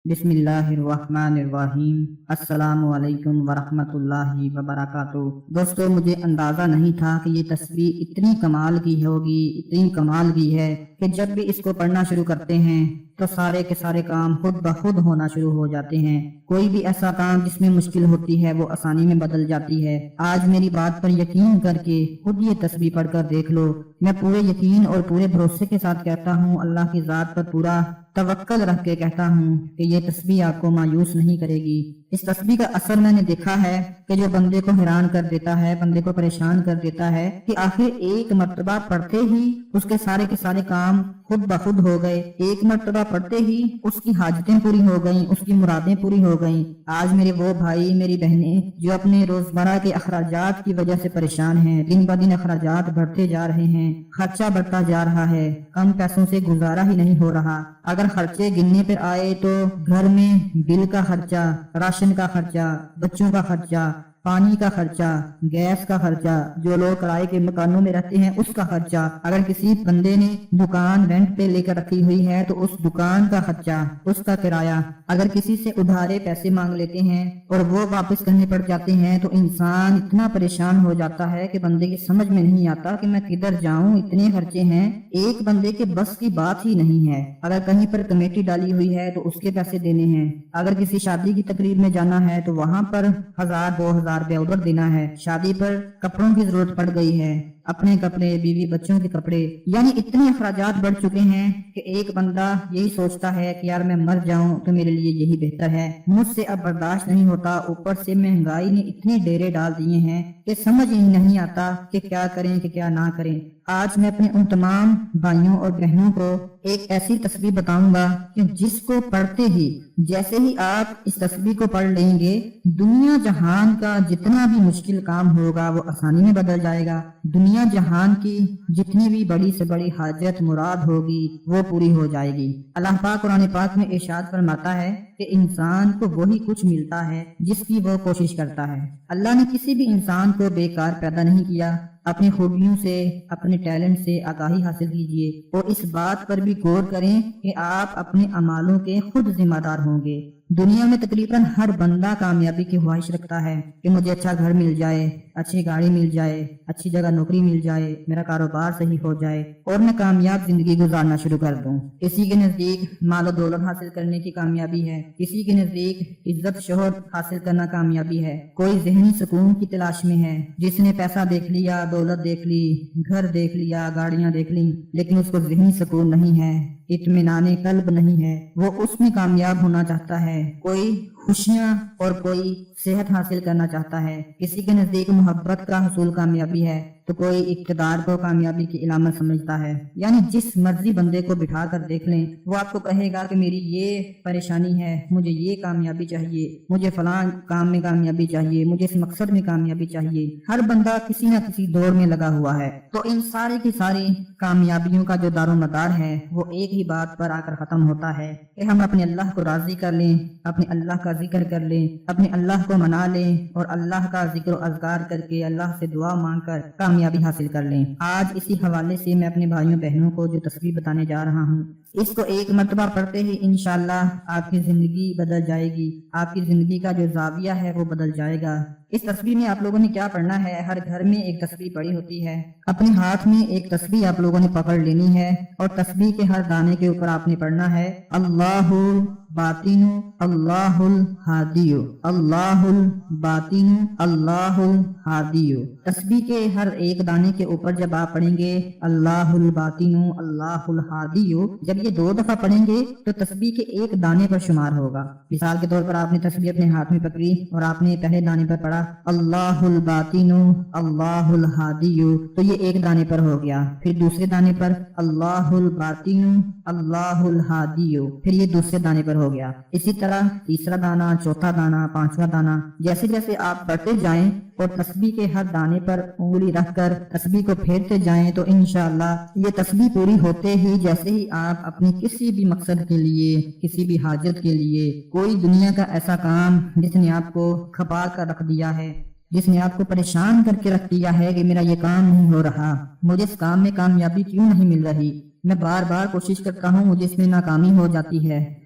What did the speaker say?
بسم اللہ الرحمن الرحیم۔ السلام علیکم ورحمۃ اللہ وبرکاتہ۔ دوستو، مجھے اندازہ نہیں تھا کہ یہ تصویر اتنی کمال کی ہوگی، اتنی کمال کی ہے کہ جب بھی اس کو پڑھنا شروع کرتے ہیں تو سارے کے سارے کام خود بخود ہونا شروع ہو جاتے ہیں۔ کوئی بھی ایسا کام جس میں مشکل ہوتی ہے وہ آسانی میں بدل جاتی ہے۔ آج میری بات پر یقین کر کے خود یہ تصویر پڑھ کر دیکھ لو۔ میں پورے یقین اور پورے بھروسے کے ساتھ کہتا ہوں، اللہ کی ذات پر پورا توکل رکھ کے کہتا ہوں کہ یہ تسبیح آپ کو مایوس نہیں کرے گی۔ اس تسبیح کا اثر میں نے دیکھا ہے کہ جو بندے کو حیران کر دیتا ہے، بندے کو پریشان کر دیتا ہے کہ آخر ایک مرتبہ پڑھتے ہی اس کے سارے کام خود بخود ہو گئے، ایک مرتبہ پڑھتے ہی اس کی حاجتیں پوری ہو گئیں، اس کی مرادیں پوری ہو گئیں۔ آج میرے وہ بھائی، میری بہنیں جو اپنے روزمرہ کے اخراجات کی وجہ سے پریشان ہیں، دن بہ دن اخراجات بڑھتے جا رہے ہیں، خرچہ بڑھتا جا رہا ہے، کم پیسوں سے گزارا ہی نہیں ہو رہا۔ اگر خرچے گننے پر آئے تو گھر میں بل کا خرچہ، راشن کا خرچہ، بچوں کا خرچہ، پانی کا خرچہ، گیس کا خرچہ، جو لوگ کرائے کے مکانوں میں رہتے ہیں اس کا خرچہ، اگر کسی بندے نے دکان رینٹ پہ لے کر رکھی ہوئی ہے تو اس دکان کا خرچہ، اس کا کرایہ، اگر کسی سے ادھارے پیسے مانگ لیتے ہیں اور وہ واپس کرنے پڑ جاتے ہیں تو انسان اتنا پریشان ہو جاتا ہے کہ بندے کی سمجھ میں نہیں آتا کہ میں کدھر جاؤں، اتنے خرچے ہیں، ایک بندے کے بس کی بات ہی نہیں ہے۔ اگر کہیں پر کمیٹی ڈالی ہوئی ہے تو اس کے پیسے دینے ہیں، اگر کسی شادی کی تقریب میں جانا ہے تو وہاں پر 1000-2000 روپے ادھر دینا ہے، شادی پر کپڑوں کی ضرورت پڑ گئی ہے، اپنے کپڑے، بیوی بچوں کے کپڑے، یعنی اتنے اخراجات بڑھ چکے ہیں کہ ایک بندہ یہی سوچتا ہے کہ یار میں مر جاؤں تو میرے لیے یہی بہتر ہے، مجھ سے اب برداشت نہیں ہوتا۔ اوپر سے مہنگائی نے اتنے ڈیرے ڈال دیے ہیں کہ سمجھ ہی نہیں آتا کہ کیا کریں کہ کیا نہ کریں۔ آج میں اپنے ان تمام بھائیوں اور بہنوں کو ایک ایسی تسبیح بتاؤں گا کہ جس کو پڑھتے ہی، جیسے ہی آپ اس تسبیح کو پڑھ لیں گے، دنیا جہان کا جتنا بھی مشکل کام ہوگا وہ آسانی میں بدل جائے گا، دنیا جہان کی جتنی بھی بڑی سے بڑی حاجت مراد ہوگی وہ پوری ہو جائے گی۔ اللہ پاک قرآن پاک میں ارشاد فرماتا ہے کہ انسان کو وہی کچھ ملتا ہے جس کی وہ کوشش کرتا ہے۔ اللہ نے کسی بھی انسان کو بیکار پیدا نہیں کیا۔ اپنی خوبیوں سے، اپنے ٹیلنٹ سے آگاہی حاصل کیجیے اور اس بات پر بھی غور کریں کہ آپ اپنے اعمالوں کے خود ذمہ دار ہوں گے۔ دنیا میں تقریباً ہر بندہ کامیابی کی خواہش رکھتا ہے کہ مجھے اچھا گھر مل جائے، اچھی گاڑی مل جائے، اچھی جگہ نوکری مل جائے، میرا کاروبار صحیح ہو جائے اور میں کامیاب زندگی گزارنا شروع کر دوں۔ کسی کے نزدیک مال و دولت حاصل کرنے کی کامیابی ہے، کسی کے نزدیک عزت شہرت حاصل کرنا کامیابی ہے، کوئی ذہنی سکون کی تلاش میں ہے، جس نے پیسہ دیکھ لیا، دولت دیکھ لی، گھر دیکھ لیا، گاڑیاں دیکھ لی، لیکن اس کو ذہنی سکون نہیں ہے، اطمینان قلب نہیں ہے، وہ اس میں کامیاب ہونا چاہتا ہے۔ کوئی خوشیاں اور کوئی صحت حاصل کرنا چاہتا ہے، کسی کے نزدیک محبت کا حصول کامیابی ہے تو کوئی اقتدار کو کامیابی کی علامت سمجھتا ہے۔ یعنی جس مرضی بندے کو بٹھا کر دیکھ لیں، وہ آپ کو کہے گا کہ میری یہ پریشانی ہے، مجھے یہ کامیابی چاہیے، مجھے فلاں کام میں کامیابی چاہیے، مجھے اس مقصد میں کامیابی چاہیے۔ ہر بندہ کسی نہ کسی دور میں لگا ہوا ہے، تو ان ساری کی ساری کامیابیوں کا جو دار و مدار ہے وہ ایک ہی بات پر آ کر ختم ہوتا ہے کہ ہم اپنے اللہ کو راضی کر لیں، اپنے اللہ کا ذکر کر لیں، اپنے اللہ کو منا لیں اور اللہ کا ذکر و اذکار کر کے اللہ سے دعا مانگ کر کامیابی حاصل کر لیں۔ آج اسی حوالے سے میں اپنے بھائیوں بہنوں کو جو تسبیح بتانے جا رہا ہوں، اس کو ایک مرتبہ پڑھتے ہی انشاءاللہ آپ کی زندگی بدل جائے گی، آپ کی زندگی کا جو زاویہ ہے وہ بدل جائے گا۔ اس تسبیح میں آپ لوگوں نے کیا پڑھنا ہے؟ ہر گھر میں ایک تسبیح پڑی ہوتی ہے، اپنے ہاتھ میں ایک تسبیح آپ لوگوں نے پکڑ لینی ہے اور تسبیح کے ہر دانے کے اوپر آپ نے پڑھنا ہے اللہ باطن اللہ الہادی، اللہ الباطن اللہ الہادی۔ تسبیح کے ہر ایک دانے کے اوپر جب آپ پڑھیں گے اللہ الباطن اللہ الہادی، جب یہ 2 دفعہ پڑھیں گے تو تسبیح کے ایک دانے پر شمار ہوگا۔ مثال کے طور پر آپ نے تسبیح اپنے ہاتھ میں پکڑی اور آپ نے پہلے دانے پر پڑھا اللہ الباطن اللہ الہادی، تو یہ ایک دانے پر ہو گیا۔ پھر دوسرے دانے پر اللہ الباطن اللہ الہادی، پھر یہ دوسرے دانے پر ہو گیا۔ اسی طرح تیسرا دانہ، چوتھا دانہ، 5واں دانہ، جیسے جیسے آپ پڑھتے جائیں اور تسبیح کے ہر دانے پر انگلی رکھ کر تسبیح کو پھیرتے جائیں تو انشاءاللہ یہ تسبیح پوری ہوتے ہی جیسے ہی آپ اپنی کسی بھی مقصد کے لیے، کسی بھی حاجت کے لیے، کوئی دنیا کا ایسا کام جس نے آپ کو کھپا کر رکھ دیا ہے، جس نے آپ کو پریشان کر کے رکھ دیا ہے کہ میرا یہ کام نہیں ہو رہا، مجھے اس کام میں کامیابی کیوں نہیں مل رہی، میں بار بار کوشش کرتا ہوں مجھے اس میں ناکامی ہو جاتی ہے،